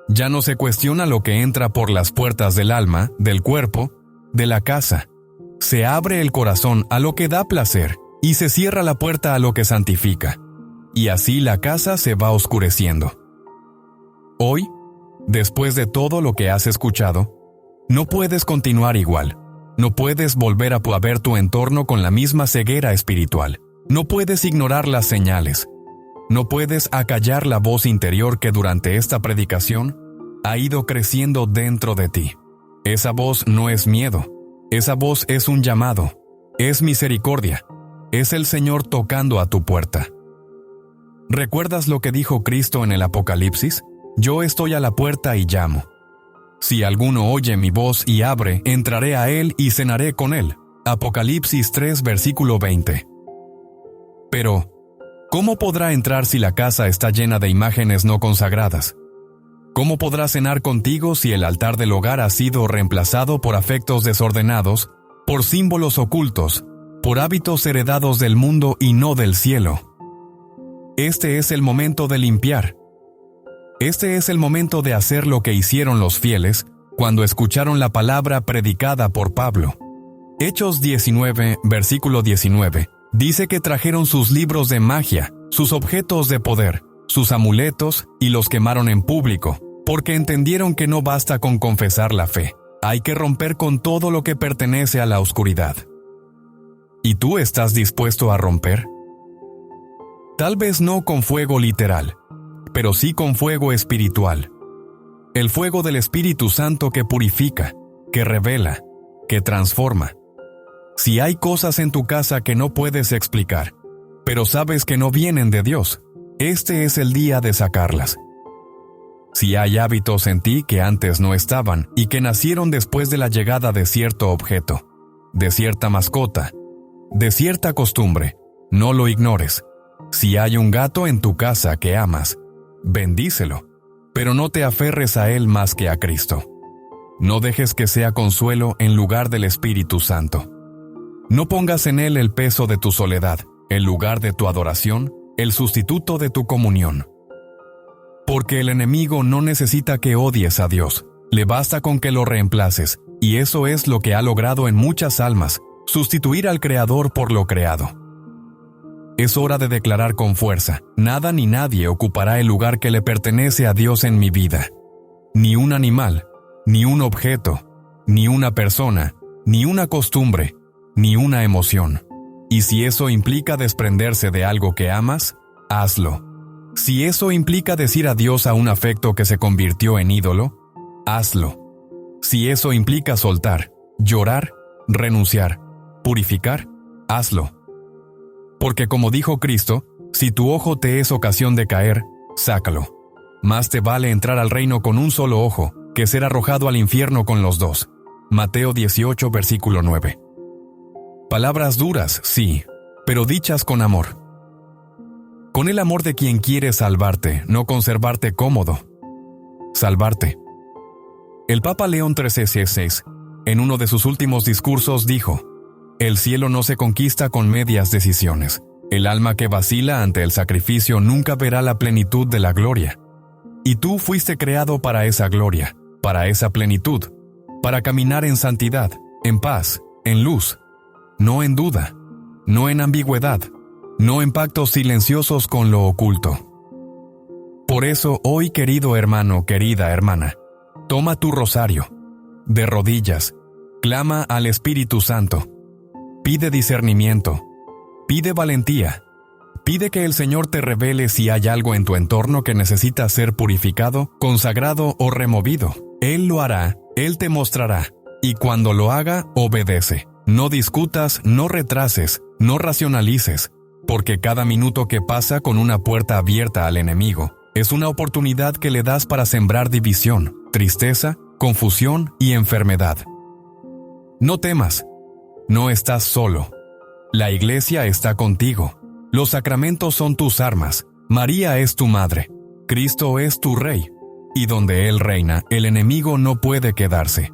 ya no se cuestiona lo que entra por las puertas del alma, del cuerpo, de la casa. Se abre el corazón a lo que da placer y se cierra la puerta a lo que santifica. Y así la casa se va oscureciendo. Hoy, después de todo lo que has escuchado, no puedes continuar igual. No puedes volver a ver tu entorno con la misma ceguera espiritual. No puedes ignorar las señales. No puedes acallar la voz interior que durante esta predicación ha ido creciendo dentro de ti. Esa voz no es miedo. Esa voz es un llamado. Es misericordia. Es el Señor tocando a tu puerta. ¿Recuerdas lo que dijo Cristo en el Apocalipsis? Yo estoy a la puerta y llamo. Si alguno oye mi voz y abre, entraré a él y cenaré con él. Apocalipsis 3, versículo 20. Pero, ¿cómo podrá entrar si la casa está llena de imágenes no consagradas? ¿Cómo podrá cenar contigo si el altar del hogar ha sido reemplazado por afectos desordenados, por símbolos ocultos, por hábitos heredados del mundo y no del cielo? Este es el momento de limpiar. Este es el momento de hacer lo que hicieron los fieles cuando escucharon la palabra predicada por Pablo. Hechos 19, versículo 19, dice que trajeron sus libros de magia, sus objetos de poder, sus amuletos y los quemaron en público, porque entendieron que no basta con confesar la fe, hay que romper con todo lo que pertenece a la oscuridad. ¿Y tú estás dispuesto a romper? Tal vez no con fuego literal, pero sí con fuego espiritual. El fuego del Espíritu Santo que purifica, que revela, que transforma. Si hay cosas en tu casa que no puedes explicar, pero sabes que no vienen de Dios, este es el día de sacarlas. Si hay hábitos en ti que antes no estaban y que nacieron después de la llegada de cierto objeto, de cierta mascota, de cierta costumbre, no lo ignores. Si hay un gato en tu casa que amas, bendícelo, pero no te aferres a él más que a Cristo. No dejes que sea consuelo en lugar del Espíritu Santo. No pongas en él el peso de tu soledad, el lugar de tu adoración, el sustituto de tu comunión. Porque el enemigo no necesita que odies a Dios, le basta con que lo reemplaces, y eso es lo que ha logrado en muchas almas, sustituir al Creador por lo creado. Es hora de declarar con fuerza, nada ni nadie ocupará el lugar que le pertenece a Dios en mi vida. Ni un animal, ni un objeto, ni una persona, ni una costumbre, ni una emoción. Y si eso implica desprenderse de algo que amas, hazlo. Si eso implica decir adiós a un afecto que se convirtió en ídolo, hazlo. Si eso implica soltar, llorar, renunciar, purificar, hazlo. Porque como dijo Cristo, si tu ojo te es ocasión de caer, sácalo. Más te vale entrar al reino con un solo ojo, que ser arrojado al infierno con los dos. Mateo 18, versículo 9. Palabras duras, sí, pero dichas con amor. Con el amor de quien quiere salvarte, no conservarte cómodo. Salvarte. El Papa León XIII, en uno de sus últimos discursos, dijo: el cielo no se conquista con medias decisiones. El alma que vacila ante el sacrificio nunca verá la plenitud de la gloria. Y tú fuiste creado para esa gloria, para esa plenitud, para caminar en santidad, en paz, en luz, no en duda, no en ambigüedad, no en pactos silenciosos con lo oculto. Por eso, hoy, querido hermano, querida hermana, toma tu rosario, de rodillas, clama al Espíritu Santo, pide discernimiento, pide valentía, pide que el Señor te revele si hay algo en tu entorno que necesita ser purificado, consagrado o removido. Él lo hará, Él te mostrará, y cuando lo haga, obedece. No discutas, no retrases, no racionalices, porque cada minuto que pasa con una puerta abierta al enemigo es una oportunidad que le das para sembrar división, tristeza, confusión y enfermedad. No temas, no estás solo. La iglesia está contigo. Los sacramentos son tus armas. María es tu madre. Cristo es tu rey. Y donde Él reina, el enemigo no puede quedarse.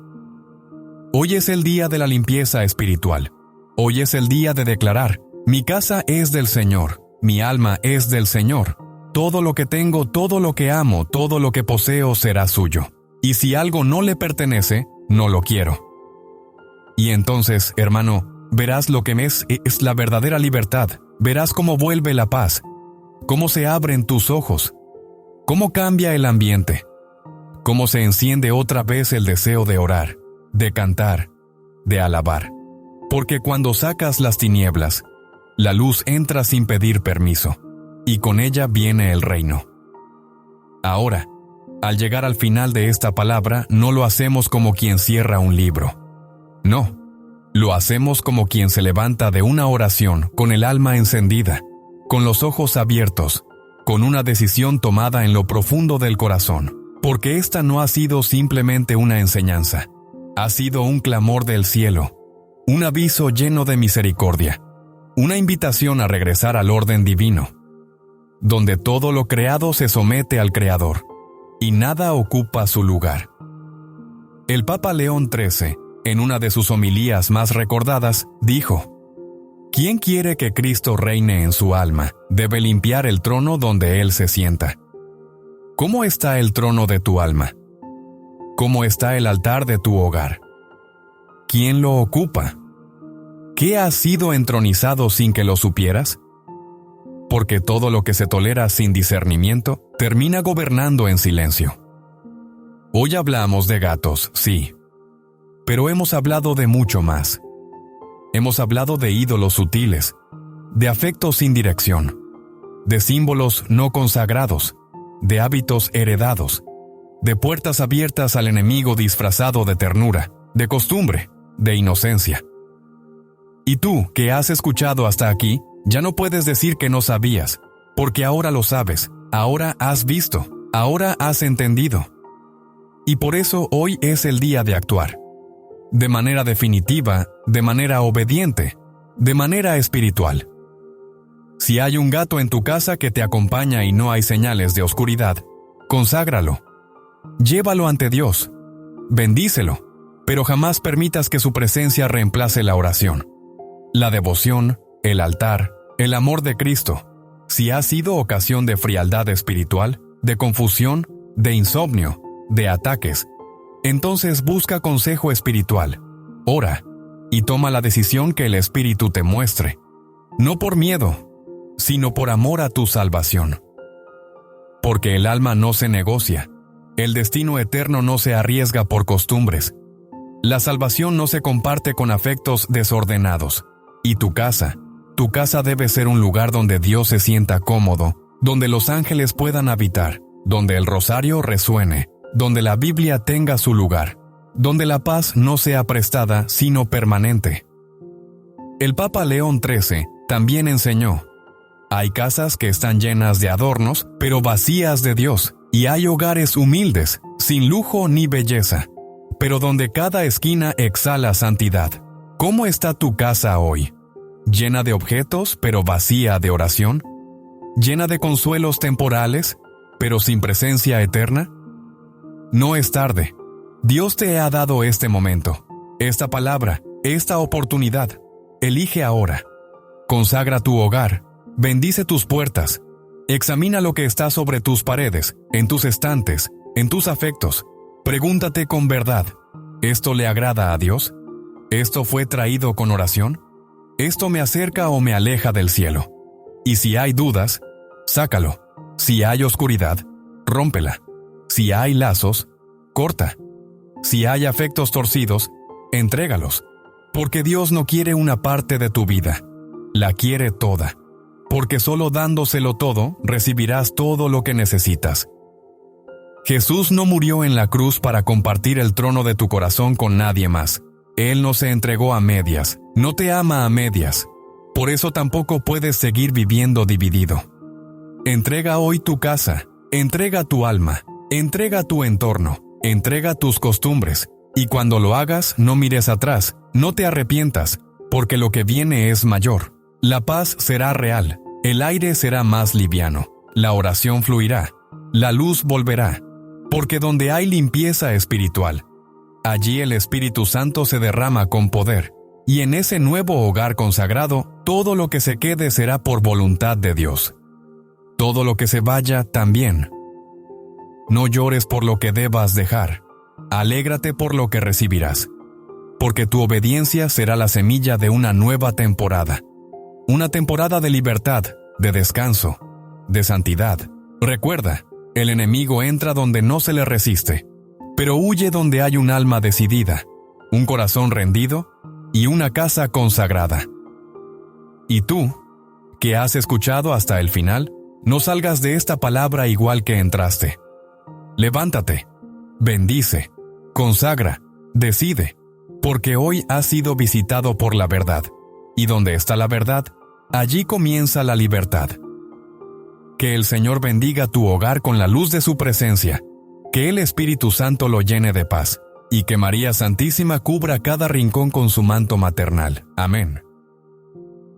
Hoy es el día de la limpieza espiritual. Hoy es el día de declarar: mi casa es del Señor, mi alma es del Señor. Todo lo que tengo, todo lo que amo, todo lo que poseo será suyo. Y si algo no le pertenece, no lo quiero. Y entonces, hermano, verás lo que es la verdadera libertad. Verás cómo vuelve la paz, cómo se abren tus ojos, cómo cambia el ambiente, cómo se enciende otra vez el deseo de orar, de cantar, de alabar. Porque cuando sacas las tinieblas, la luz entra sin pedir permiso, y con ella viene el reino. Ahora, al llegar al final de esta palabra, no lo hacemos como quien cierra un libro. No, lo hacemos como quien se levanta de una oración con el alma encendida, con los ojos abiertos, con una decisión tomada en lo profundo del corazón, porque esta no ha sido simplemente una enseñanza, ha sido un clamor del cielo, un aviso lleno de misericordia, una invitación a regresar al orden divino, donde todo lo creado se somete al Creador, y nada ocupa su lugar. El Papa León XIII, en una de sus homilías más recordadas, dijo: quien quiere que Cristo reine en su alma, debe limpiar el trono donde Él se sienta. ¿Cómo está el trono de tu alma? ¿Cómo está el altar de tu hogar? ¿Quién lo ocupa? ¿Qué ha sido entronizado sin que lo supieras? Porque todo lo que se tolera sin discernimiento termina gobernando en silencio. Hoy hablamos de gatos, sí, pero hemos hablado de mucho más. Hemos hablado de ídolos sutiles, de afectos sin dirección, de símbolos no consagrados, de hábitos heredados, de puertas abiertas al enemigo disfrazado de ternura, de costumbre, de inocencia. Y tú, que has escuchado hasta aquí, ya no puedes decir que no sabías, porque ahora lo sabes, ahora has visto, ahora has entendido. Y por eso hoy es el día de actuar. De manera definitiva, de manera obediente, de manera espiritual. Si hay un gato en tu casa que te acompaña y no hay señales de oscuridad, conságralo. Llévalo ante Dios. Bendícelo, pero jamás permitas que su presencia reemplace la oración, la devoción, el altar, el amor de Cristo. Si ha sido ocasión de frialdad espiritual, de confusión, de insomnio, de ataques, entonces busca consejo espiritual, ora y toma la decisión que el Espíritu te muestre, no por miedo, sino por amor a tu salvación. Porque el alma no se negocia, el destino eterno no se arriesga por costumbres, la salvación no se comparte con afectos desordenados, y tu casa debe ser un lugar donde Dios se sienta cómodo, donde los ángeles puedan habitar, donde el rosario resuene, donde la Biblia tenga su lugar, donde la paz no sea prestada sino permanente. El Papa León XIII también enseñó: hay casas que están llenas de adornos, pero vacías de Dios, y hay hogares humildes, sin lujo ni belleza, pero donde cada esquina exhala santidad. ¿Cómo está tu casa hoy? ¿Llena de objetos, pero vacía de oración? ¿Llena de consuelos temporales, pero sin presencia eterna? No es tarde. Dios te ha dado este momento, esta palabra, esta oportunidad. Elige ahora. Consagra tu hogar. Bendice tus puertas. Examina lo que está sobre tus paredes, en tus estantes, en tus afectos. Pregúntate con verdad: ¿esto le agrada a Dios? ¿Esto fue traído con oración? ¿Esto me acerca o me aleja del cielo? Y si hay dudas, sácalo. Si hay oscuridad, rómpela. Si hay lazos, corta. Si hay afectos torcidos, entrégalos. Porque Dios no quiere una parte de tu vida, la quiere toda. Porque solo dándoselo todo, recibirás todo lo que necesitas. Jesús no murió en la cruz para compartir el trono de tu corazón con nadie más. Él no se entregó a medias, no te ama a medias. Por eso tampoco puedes seguir viviendo dividido. Entrega hoy tu casa, entrega tu alma, entrega tu entorno, entrega tus costumbres. Y cuando lo hagas, no mires atrás, no te arrepientas, porque lo que viene es mayor. La paz será real, el aire será más liviano, la oración fluirá, la luz volverá. Porque donde hay limpieza espiritual, allí el Espíritu Santo se derrama con poder, y en ese nuevo hogar consagrado, todo lo que se quede será por voluntad de Dios. Todo lo que se vaya también. No llores por lo que debas dejar, alégrate por lo que recibirás, porque tu obediencia será la semilla de una nueva temporada. Una temporada de libertad, de descanso, de santidad. Recuerda, el enemigo entra donde no se le resiste, pero huye donde hay un alma decidida, un corazón rendido y una casa consagrada. Y tú, que has escuchado hasta el final, no salgas de esta palabra igual que entraste. Levántate, bendice, consagra, decide, porque hoy has sido visitado por la verdad, y donde está la verdad, allí comienza la libertad. Que el Señor bendiga tu hogar con la luz de su presencia, que el Espíritu Santo lo llene de paz, y que María Santísima cubra cada rincón con su manto maternal. Amén.